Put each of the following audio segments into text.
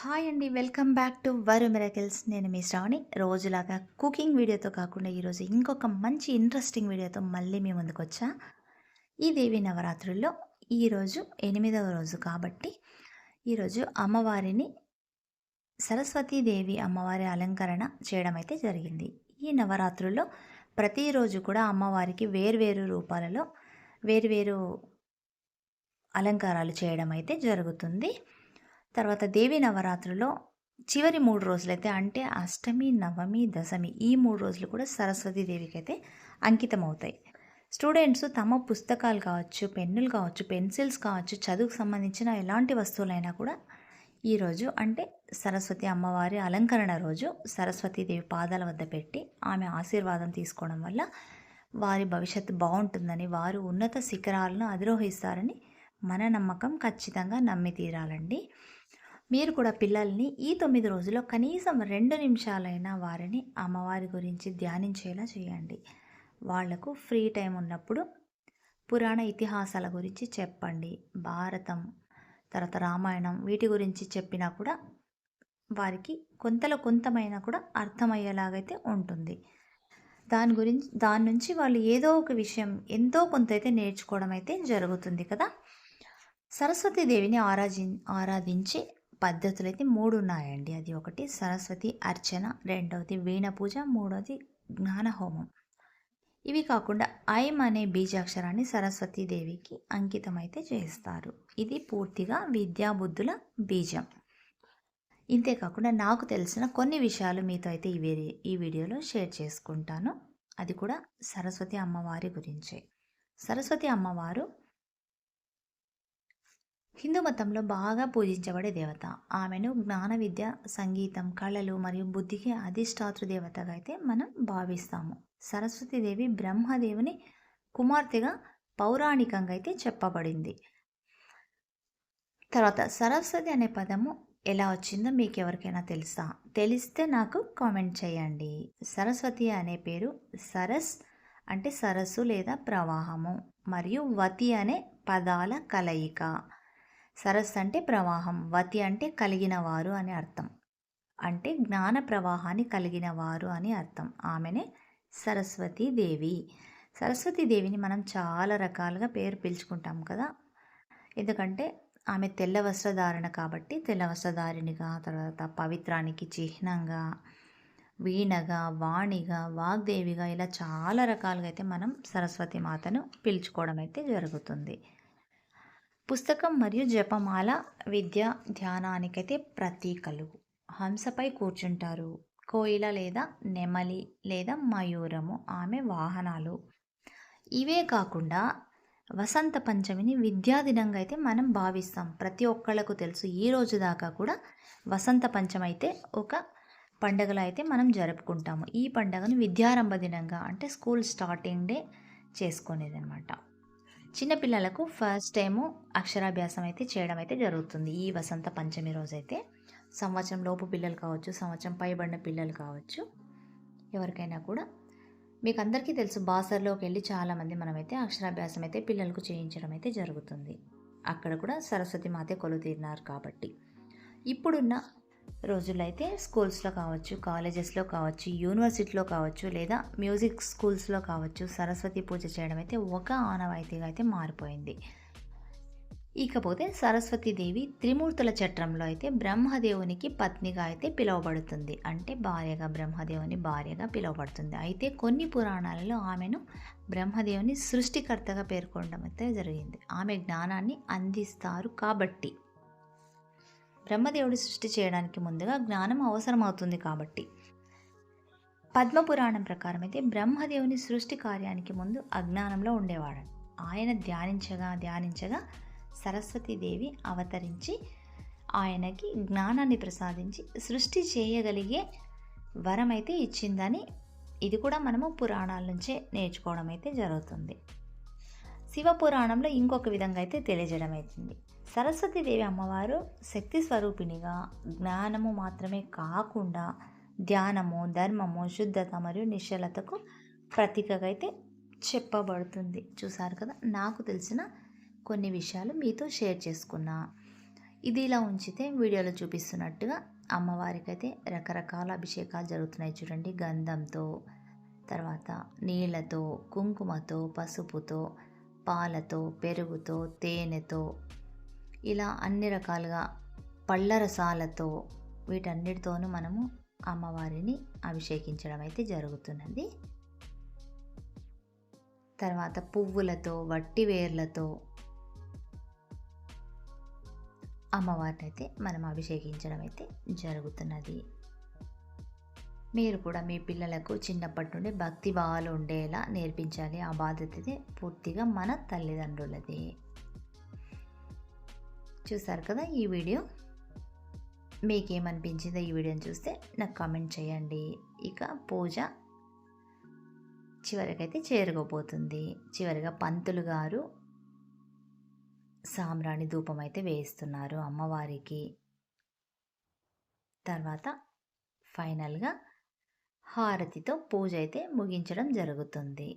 Hi అండి. Welcome back to వరు miracles. నేను మీ శ్రావణి. రోజులాగా కుకింగ్ వీడియోతో కాకుండా ఈరోజు ఇంకొక మంచి ఇంట్రెస్టింగ్ వీడియోతో మళ్ళీ మీ ముందుకొచ్చా. ఈ దేవి నవరాత్రుల్లో ఈరోజు 8వ రోజు కాబట్టి ఈరోజు అమ్మవారిని సరస్వతీదేవి అమ్మవారి అలంకరణ చేయడం అయితే జరిగింది. ఈ నవరాత్రుల్లో ప్రతిరోజు కూడా అమ్మవారికి వేర్వేరు రూపాలలో వేర్వేరు అలంకారాలు చేయడం అయితే జరుగుతుంది. తర్వాత దేవి నవరాత్రుల్లో చివరి 3 రోజులైతే అంటే అష్టమి, నవమి, దశమి ఈ 3 రోజులు కూడా సరస్వతీ దేవికి అయితే అంకితం అవుతాయి. స్టూడెంట్స్ తమ పుస్తకాలు కావచ్చు, పెన్నులు కావచ్చు, పెన్సిల్స్ కావచ్చు, చదువుకు సంబంధించిన ఎలాంటి వస్తువులైనా కూడా ఈరోజు అంటే సరస్వతి అమ్మవారి అలంకరణ రోజు సరస్వతీదేవి పాదాల వద్ద పెట్టి ఆమె ఆశీర్వాదం తీసుకోవడం వల్ల వారి భవిష్యత్తు బాగుంటుందని, వారు ఉన్నత శిఖరాలను అధిరోహిస్తారని మన నమ్మకం. ఖచ్చితంగా నమ్మి తీరాలండి. మీరు కూడా పిల్లల్ని ఈ 9 రోజుల్లో కనీసం 2 నిమిషాలైనా వారిని అమ్మవారి గురించి ధ్యానించేలా చేయండి. వాళ్లకు ఫ్రీ టైం ఉన్నప్పుడు పురాణ ఇతిహాసాల గురించి చెప్పండి. భారతం, తర్వాత రామాయణం వీటి గురించి చెప్పినా కూడా వారికి కొంతమైనా కూడా అర్థమయ్యేలాగైతే ఉంటుంది. దాని నుంచి వాళ్ళు ఏదో ఒక విషయం ఎంతో కొంత అయితే నేర్చుకోవడం అయితే జరుగుతుంది కదా. సరస్వతీదేవిని ఆరాధించే పద్ధతులు అయితే 3 ఉన్నాయండి. అది ఒకటి సరస్వతి అర్చన, రెండవది వీణ పూజ, మూడవది జ్ఞానహోమం. ఇవి కాకుండా ఐం అనే బీజాక్షరాన్ని సరస్వతీదేవికి అంకితం అయితే చేస్తారు. ఇది పూర్తిగా విద్యాబుద్ధుల బీజం. ఇంతేకాకుండా నాకు తెలిసిన కొన్ని విషయాలు మీతో అయితే ఈ వీడియోలో షేర్ చేసుకుంటాను. అది కూడా సరస్వతి అమ్మవారి గురించే. సరస్వతి అమ్మవారు హిందూ మతంలో బాగా పూజించబడే దేవత. ఆమెను జ్ఞాన విద్య, సంగీతం, కళలు మరియు బుద్ధికి అధిష్టాతృ దేవతగా అయితే మనం భావిస్తాము. సరస్వతీదేవి బ్రహ్మదేవుని కుమార్తెగా పౌరాణికంగా అయితే చెప్పబడింది. తర్వాత సరస్వతి అనే పదము ఎలా వచ్చిందో మీకు ఎవరికైనా తెలుసా? తెలిస్తే నాకు కామెంట్ చేయండి. సరస్వతి అనే పేరు సరస్ అంటే సరస్సు లేదా ప్రవాహము, మరియు వతి అనే పదాల కలయిక. సరస్సు అంటే ప్రవాహం, వతి అంటే కలిగిన వారు అని అర్థం. అంటే జ్ఞాన ప్రవాహాన్ని కలిగిన వారు అని అర్థం. ఆమెనే సరస్వతీదేవి. సరస్వతీదేవిని మనం చాలా రకాలుగా పేరు పిలుచుకుంటాం కదా. ఎందుకంటే ఆమె తెల్ల వస్త్రధారణ కాబట్టి తెల్ల వస్త్రధారిణిగా, తర్వాత పవిత్రానికి చిహ్నంగా, వీణగా, వాణిగా, వాగ్దేవిగా ఇలా చాలా రకాలుగా అయితే మనం సరస్వతి మాతను పిలుచుకోవడం అయితే జరుగుతుంది. పుస్తకం మరియు జపమాల విద్య, ధ్యానానికైతే ప్రతీకలు. హంసపై కూర్చుంటారు. కోయిల లేదా నెమలి లేదా మయూరము ఆమె వాహనాలు. ఇవే కాకుండా వసంత పంచమిని విద్యా దినంగా అయితే మనం భావిస్తాం. ప్రతి ఒక్కళ్ళకు తెలుసు. ఈ రోజు దాకా కూడా వసంత పంచమి అయితే ఒక పండుగలో అయితే మనం జరుపుకుంటాము. ఈ పండుగను విద్యారంభ దినంగా అంటే స్కూల్ స్టార్టింగ్ డే చేసుకునేది అనమాట. చిన్నపిల్లలకు ఫస్ట్ టైము అక్షరాభ్యాసం అయితే చేయడం అయితే జరుగుతుంది ఈ వసంత పంచమి రోజైతే. సంవత్సరం లోపు పిల్లలు కావచ్చు, సంవత్సరం పైబడిన పిల్లలు కావచ్చు, ఎవరికైనా కూడా మీకు అందరికీ తెలుసు బాసర్లోకి వెళ్ళి చాలామంది మనమైతే అక్షరాభ్యాసం అయితే పిల్లలకు చేయించడం అయితే జరుగుతుంది. అక్కడ కూడా సరస్వతి మాతే కొలుతీరినారు కాబట్టి. ఇప్పుడున్న రోజుల్లో అయితే స్కూల్స్లో కావచ్చు, కాలేజెస్లో కావచ్చు, యూనివర్సిటీలో కావచ్చు, లేదా మ్యూజిక్ స్కూల్స్లో కావచ్చు సరస్వతి పూజ చేయడం అయితే ఒక ఆనవాయితీగా అయితే మారిపోయింది. ఇకపోతే సరస్వతీదేవి త్రిమూర్తుల చట్రంలో అయితే బ్రహ్మదేవునికి పత్నిగా అయితే పిలువబడుతుంది. అంటే భార్యగా, బ్రహ్మదేవుని భార్యగా పిలువబడుతుంది. అయితే కొన్ని పురాణాలలో ఆమెను బ్రహ్మదేవుని సృష్టికర్తగా పేర్కొనడం అయితే జరిగింది. ఆమె జ్ఞానాన్ని అందిస్తారు కాబట్టి. బ్రహ్మదేవుడు సృష్టి చేయడానికి ముందుగా జ్ఞానం అవసరమవుతుంది కాబట్టి. పద్మపురాణం ప్రకారం అయితే బ్రహ్మదేవుని సృష్టి కార్యానికి ముందు అజ్ఞానంలో ఉండేవాడు. ఆయన ధ్యానించగా సరస్వతీదేవి అవతరించి ఆయనకి జ్ఞానాన్ని ప్రసాదించి సృష్టి చేయగలిగే వరం అయితే ఇచ్చిందని ఇది కూడా మనము పురాణాల నుంచే నేర్చుకోవడం అయితే జరుగుతుంది. శివపురాణంలో ఇంకొక విధంగా అయితే తెలియజేయడం అవుతుంది. సరస్వతీదేవి అమ్మవారు శక్తి స్వరూపిణిగా జ్ఞానము మాత్రమే కాకుండా ధ్యానము, ధర్మము, శుద్ధత మరియు నిశ్చలతకు ప్రతీకగా అయితే చెప్పబడుతుంది. చూసారు కదా, నాకు తెలిసిన కొన్ని విషయాలు మీతో షేర్ చేసుకున్నా. ఇది ఇలా ఉంచితే వీడియోలో చూపిస్తున్నట్టుగా అమ్మవారికైతే రకరకాల అభిషేకాలు జరుగుతున్నాయి చూడండి. గంధంతో, తర్వాత నీళ్ళతో, కుంకుమతో, పసుపుతో, పాలతో, పెరుగుతో, తేనెతో, ఇలా అన్ని రకాలుగా పళ్ళ రసాలతో వీటన్నిటితోనూ మనము అమ్మవారిని అభిషేకించడం అయితే జరుగుతున్నది. తర్వాత పువ్వులతో, వట్టి వేర్లతో అమ్మవారిని అయితే మనం అభిషేకించడం అయితే జరుగుతున్నది. మీరు కూడా మీ పిల్లలకు చిన్నప్పటి నుండి భక్తి భావాలు ఉండేలా నేర్పించాలి. ఆ బాధ్యత అయితే పూర్తిగా మన తల్లిదండ్రులది. చూసారు కదా ఈ వీడియో. మీకేమనిపించిందో ఈ వీడియోని చూస్తే నాకు కామెంట్ చేయండి. ఇక పూజ చివరికైతే చేరుకోబోతుంది. చివరిగా పంతులు గారు సాంబ్రాణి ధూపం అయితే వేస్తున్నారు అమ్మవారికి. తర్వాత ఫైనల్గా హారతితో పూజ అయితే ముగించడం జరుగుతుంది.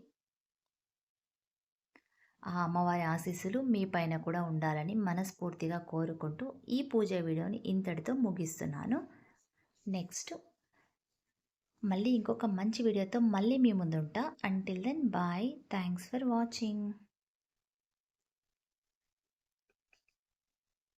ఆ అమ్మవారి ఆశీస్సులు మీ పైన కూడా ఉండాలని మనస్ఫూర్తిగా కోరుకుంటూ ఈ పూజ వీడియోని ఇంతటితో ముగిస్తున్నాను. నెక్స్ట్ మళ్ళీ ఇంకొక మంచి వీడియోతో మళ్ళీ మీ ముందుంటా. Until then bye. Thanks for watching.